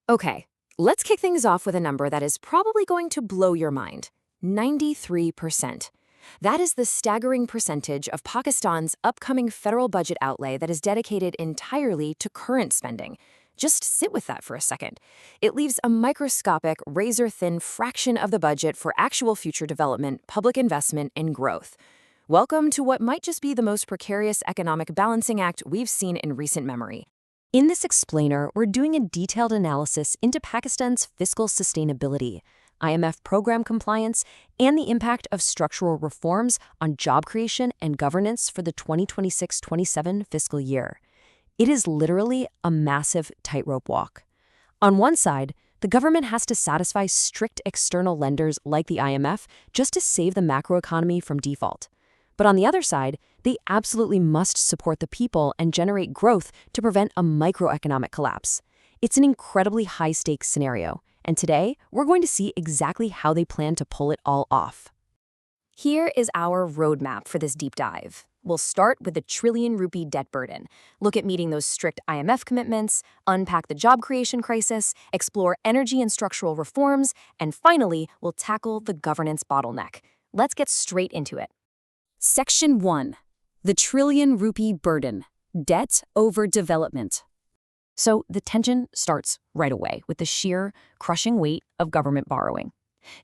Okay, let's kick things off with a number that is probably going to blow your mind. 93%. That is the staggering percentage of Pakistan's upcoming federal budget outlay that is dedicated entirely to current spending. Just sit with that for a second. It leaves a microscopic, razor-thin fraction of the budget for actual future development, public investment, and growth. Welcome to what might just be the most precarious economic balancing act we've seen in recent memory. In this explainer, we're doing a detailed analysis into Pakistan's fiscal sustainability, IMF program compliance, and the impact of structural reforms on job creation and governance for the 2026-27 fiscal year. It is literally a massive tightrope walk. On one side, the government has to satisfy strict external lenders like the IMF just to save the macroeconomy from default. But on the other side, they absolutely must support the people and generate growth to prevent a microeconomic collapse. It's an incredibly high-stakes scenario, and today we're going to see exactly how they plan to pull it all off. Here is our roadmap for this deep dive. We'll start with the trillion-rupee debt burden, look at meeting those strict IMF commitments, unpack the job creation crisis, explore energy and structural reforms, and finally, we'll tackle the governance bottleneck. Let's get straight into it. Section 1. The trillion-rupee burden. Debt over development. So the tension starts right away with the sheer, crushing weight of government borrowing.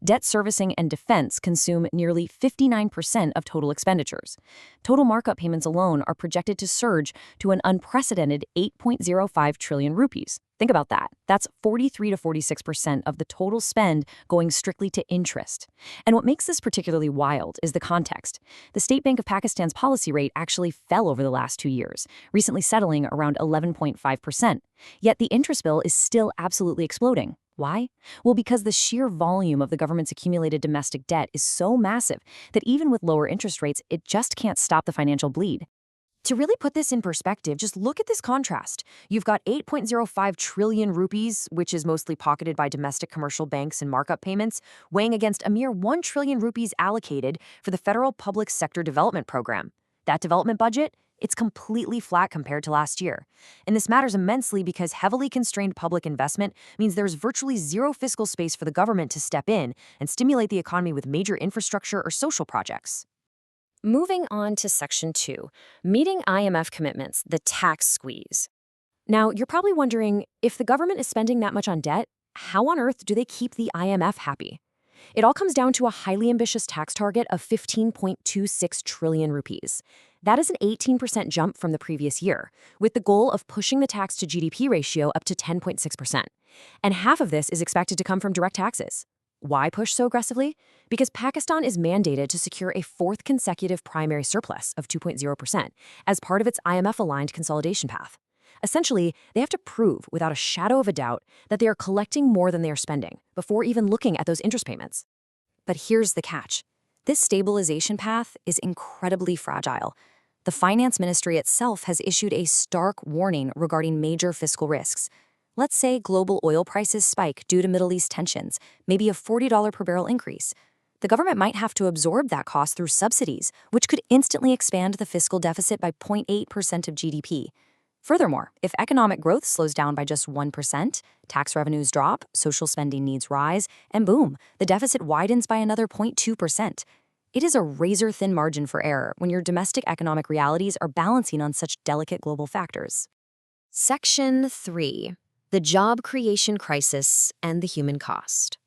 Debt servicing and defense consume nearly 59% of total expenditures. Total markup payments alone are projected to surge to an unprecedented 8.05 trillion rupees. Think about that. That's 43 to 46% of the total spend going strictly to interest. And what makes this particularly wild is the context. The State Bank of Pakistan's policy rate actually fell over the last 2 years, recently settling around 11.5%. Yet the interest bill is still absolutely exploding. Why? Well, because the sheer volume of the government's accumulated domestic debt is so massive that even with lower interest rates, it just can't stop the financial bleed. To really put this in perspective, just look at this contrast. You've got 8.05 trillion rupees, which is mostly pocketed by domestic commercial banks and markup payments, weighing against a mere 1 trillion rupees allocated for the federal public sector development program. That development budget? It's completely flat compared to last year. And this matters immensely because heavily constrained public investment means there's virtually zero fiscal space for the government to step in and stimulate the economy with major infrastructure or social projects. Moving on to Section 2, meeting IMF commitments, the tax squeeze. Now, you're probably wondering, if the government is spending that much on debt, how on earth do they keep the IMF happy? It all comes down to a highly ambitious tax target of 15.26 trillion rupees. That is an 18% jump from the previous year, with the goal of pushing the tax to GDP ratio up to 10.6%. And half of this is expected to come from direct taxes. Why push so aggressively? Because Pakistan is mandated to secure a fourth consecutive primary surplus of 2.0% as part of its IMF-aligned consolidation path. Essentially, they have to prove without a shadow of a doubt that they are collecting more than they are spending before even looking at those interest payments. But here's the catch. This stabilization path is incredibly fragile. The finance ministry itself has issued a stark warning regarding major fiscal risks. Let's say global oil prices spike due to Middle East tensions, maybe a $40 per barrel increase. The government might have to absorb that cost through subsidies, which could instantly expand the fiscal deficit by 0.8% of GDP. Furthermore, if economic growth slows down by just 1%, tax revenues drop, social spending needs rise, and boom, the deficit widens by another 0.2%. It is a razor-thin margin for error when your domestic economic realities are balancing on such delicate global factors. Section 3. The job creation crisis and the human cost.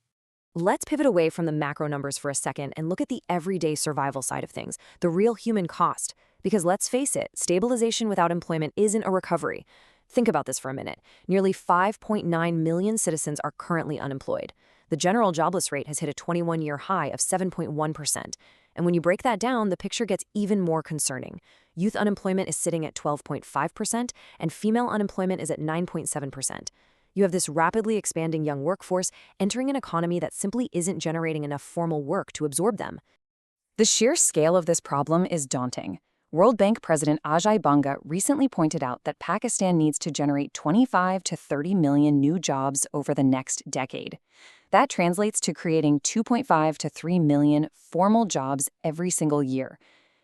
Let's pivot away from the macro numbers for a second and look at the everyday survival side of things, the real human cost. Because let's face it, stabilization without employment isn't a recovery. Think about this for a minute. Nearly 5.9 million citizens are currently unemployed. The general jobless rate has hit a 21-year high of 7.1%. And when you break that down, the picture gets even more concerning. Youth unemployment is sitting at 12.5%, and female unemployment is at 9.7%. You have this rapidly expanding young workforce entering an economy that simply isn't generating enough formal work to absorb them. The sheer scale of this problem is daunting. World Bank President Ajay Banga recently pointed out that Pakistan needs to generate 25 to 30 million new jobs over the next decade. That translates to creating 2.5 to 3 million formal jobs every single year.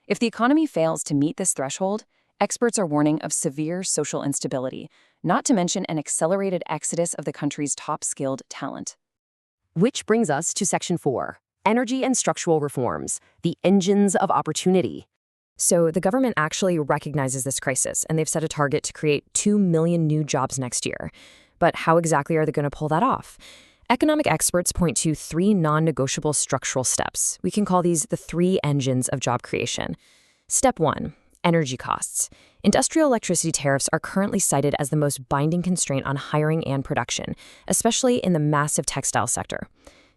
If the economy fails to meet this threshold, Experts are warning of severe social instability, not to mention an accelerated exodus of the country's top-skilled talent. Which brings us to Section 4, Energy and Structural Reforms, the engines of opportunity. So the government actually recognizes this crisis, and they've set a target to create 2 million new jobs next year. But how exactly are they going to pull that off? Economic experts point to 3 non-negotiable structural steps. We can call these the 3 engines of job creation. Step 1, energy costs. Industrial electricity tariffs are currently cited as the most binding constraint on hiring and production, especially in the massive textile sector.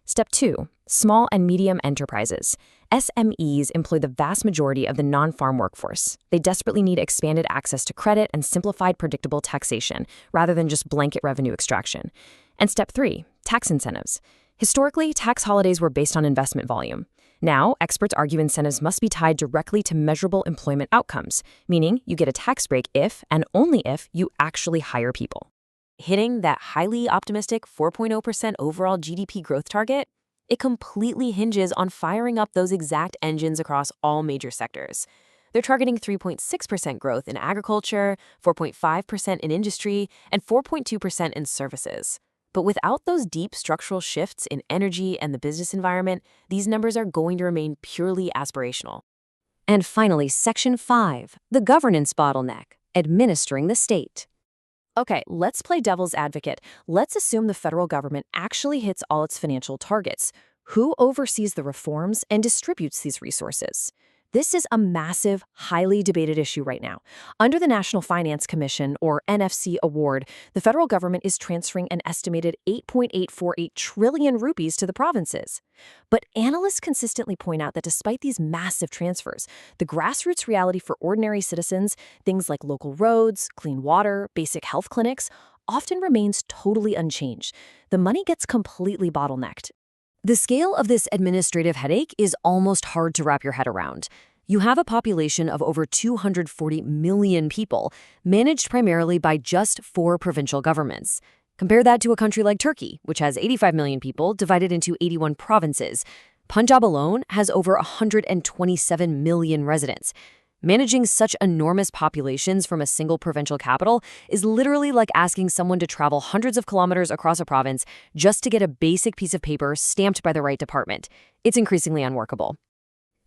Step 2, small and medium enterprises. SMEs employ the vast majority of the non-farm workforce. They desperately need expanded access to credit and simplified, predictable taxation, rather than just blanket revenue extraction. And Step 3, tax incentives. Historically, tax holidays were based on investment volume. Now, experts argue incentives must be tied directly to measurable employment outcomes, meaning you get a tax break if, and only if, you actually hire people. Hitting that highly optimistic 4.0% overall GDP growth target, it completely hinges on firing up those exact engines across all major sectors. They're targeting 3.6% growth in agriculture, 4.5% in industry, and 4.2% in services. But without those deep structural shifts in energy and the business environment, these numbers are going to remain purely aspirational. And finally, Section 5, the governance bottleneck, administering the state. Okay, let's play devil's advocate. Let's assume the federal government actually hits all its financial targets. Who oversees the reforms and distributes these resources? This is a massive, highly debated issue right now. Under the National Finance Commission, or NFC award, the federal government is transferring an estimated 8.848 trillion rupees to the provinces. But analysts consistently point out that despite these massive transfers, the grassroots reality for ordinary citizens, things like local roads, clean water, basic health clinics, often remains totally unchanged. The money gets completely bottlenecked. The scale of this administrative headache is almost hard to wrap your head around. You have a population of over 240 million people, managed primarily by just 4 provincial governments. Compare that to a country like Turkey, which has 85 million people divided into 81 provinces. Punjab alone has over 127 million residents. Managing such enormous populations from a single provincial capital is literally like asking someone to travel hundreds of kilometers across a province just to get a basic piece of paper stamped by the right department. It's increasingly unworkable.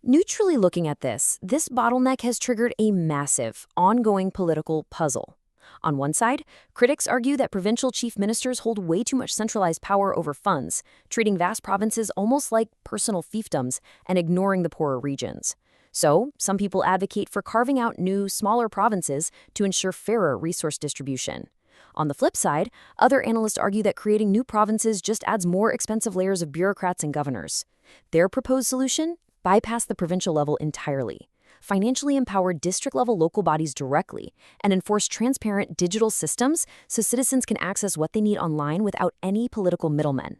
Neutrally looking at this bottleneck has triggered a massive, ongoing political puzzle. On one side, critics argue that provincial chief ministers hold way too much centralized power over funds, treating vast provinces almost like personal fiefdoms and ignoring the poorer regions. So, some people advocate for carving out new, smaller provinces to ensure fairer resource distribution. On the flip side, other analysts argue that creating new provinces just adds more expensive layers of bureaucrats and governors. Their proposed solution? Bypass the provincial level entirely. Financially empower district-level local bodies directly, and enforce transparent digital systems so citizens can access what they need online without any political middlemen.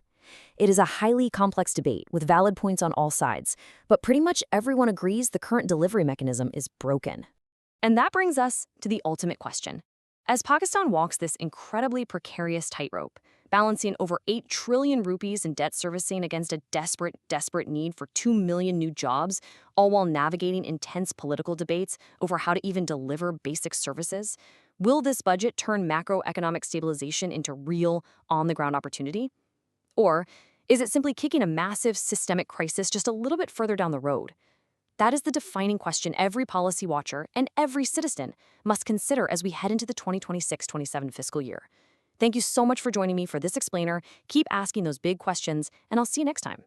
It is a highly complex debate with valid points on all sides, but pretty much everyone agrees the current delivery mechanism is broken. And that brings us to the ultimate question. As Pakistan walks this incredibly precarious tightrope, balancing over 8 trillion rupees in debt servicing against a desperate need for 2 million new jobs, all while navigating intense political debates over how to even deliver basic services, will this budget turn macroeconomic stabilization into real, on-the-ground opportunity? Or is it simply kicking a massive systemic crisis just a little bit further down the road? That is the defining question every policy watcher and every citizen must consider as we head into the 2026-27 fiscal year. Thank you so much for joining me for this explainer. Keep asking those big questions, and I'll see you next time.